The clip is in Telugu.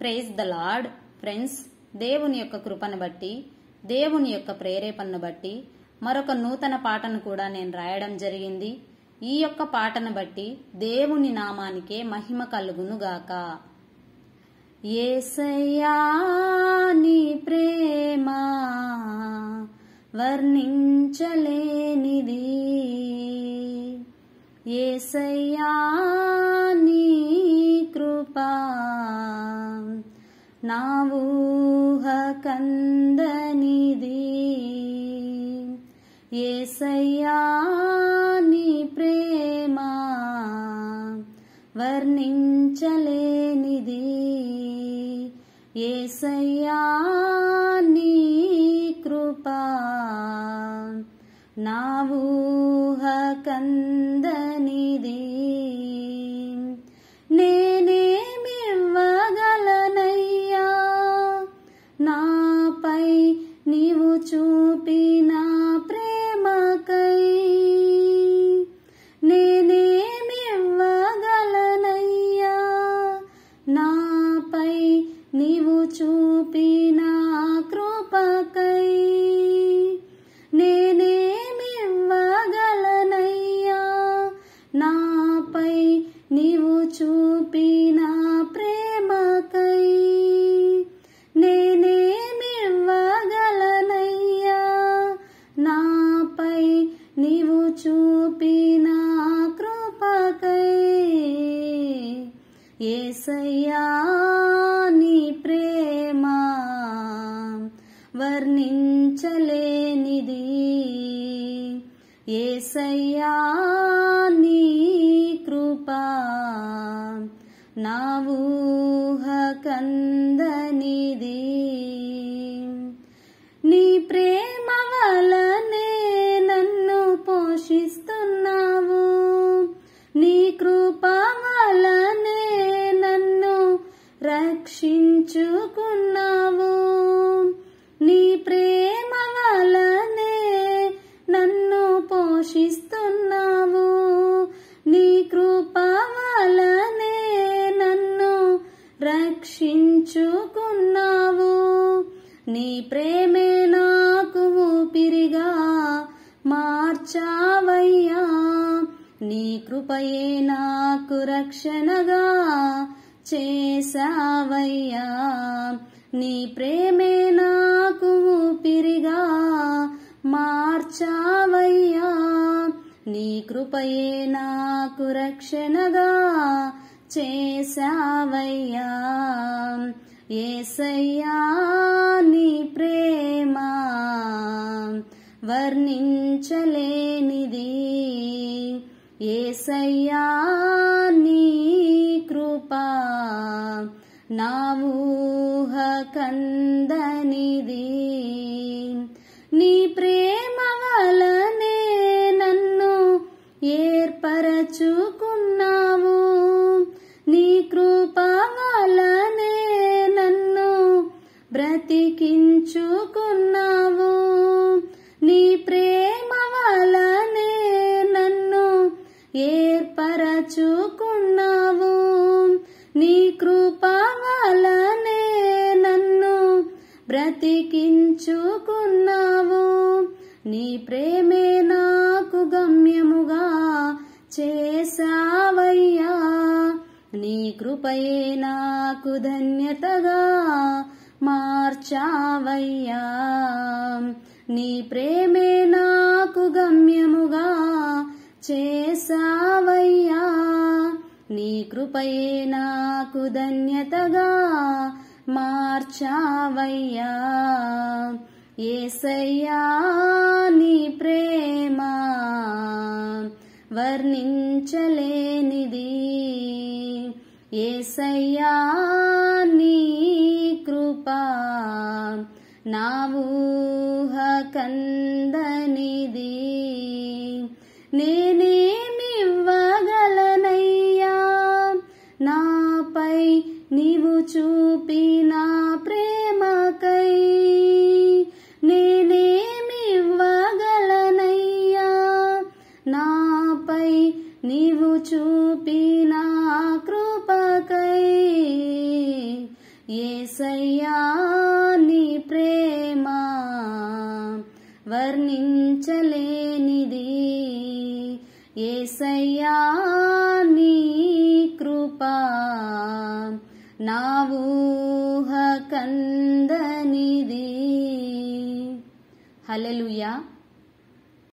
Praise the lord friends. దేవుని యొక్క కృపను బట్టి, దేవుని యొక్క ప్రేరేపణను బట్టి మరొక నూతన పాటను కూడా నేను రాయడం జరిగింది. ఈ యొక్క పాటను బట్టి దేవుని నామానికే మహిమ కలుగునుగాక. యేసయ్యా నీ ప్రేమ వర్ణించలేనిది, యేసయ్యా నీ కృపా నా ఊహ కందనిది, యేసయ్యా నీ ప్రేమ వర్ణించలేనిది, యేసయ్యా నీ కృపా నా ఊహ కందనిది. నేనేమివ్వగలనయ్యా నాపై నీవు చూపిన ప్రేమకై, నేనేమివ్వగలనయ్యా నాపై నీవు చూపిన కృపకై, నేనేమివ్వగలనయ్యా నాపై నీవు చూపిన ప్రేమకై, నేనేమివ్వగలనయ్యా నాపై నీవు చూపిన కృపకై, యేసయ్యా నీ ప్రేమ వర్ణించలేనిది, యేసయ్యా నీ కృపా నా ఊహ కందనిది. నీ ప్రేమ వలనే నన్ను పోషిస్తున్నావు, నీ కృప వలనే నన్ను రక్షించుకున్నావు, నీ ప్రేమ వలనే నన్ను పోషిస్తున్నావు, నీ కృప వలనే నన్ను రక్షించుకున్నావు, నీ ప్రేమే నాకు ఊపిరిగా మార్చావయ్యా, నీ కృపయే నాకు రక్షణగా చేసావయ్యా, నీ ప్రేమే నాకు ఊపిరిగా మార్చావయ్యా, నీ కృపయే నాకు రక్షణగా చేసావయ్యా, యేసయ్యా నీ ప్రేమ వర్ణించలేనిది, యేసయ్యా నీ కృపా నా ఊహ కందనిది. నీ ప్రేమ వలనే నన్ను ఏర్పరచుకున్నావు, నీ కృప వలనే నన్ను బ్రతికించుకున్నావు, నీ ప్రేమ వలనే నన్ను ఏర్పరచుకున్నావు, నీ కృప వలనే నన్ను బ్రతికించుకున్నావు, నీ ప్రేమే నాకు గమ్యముగా చేసావయ్యా, నీ కృపయే నాకు ధన్యతగా మార్చావయ్యా, నీ ప్రేమే నాకు గమ్యముగా చేసావయ్యా, నీ కృపయే నాకు ధన్యతగా మార్చావయ్యా, యేసయ్యా నీ ప్రేమ వర్ణించలేనిది, యేసయ్యా నీ కృపా నా ఊహ కందనిది. నేనేమివ్వగలనయ్యా నాపై నీవు చూపిన ప్రేమకై, నేనేమివ్వగలనయ్యా నాపై నీవు చూపిన కృపకై, యేసయ్యా నీ ప్రేమ వర్ణించలేనిది, యేసయ్యా నీ కృపా నా ఊహ కందనిది. హల్లెలూయా.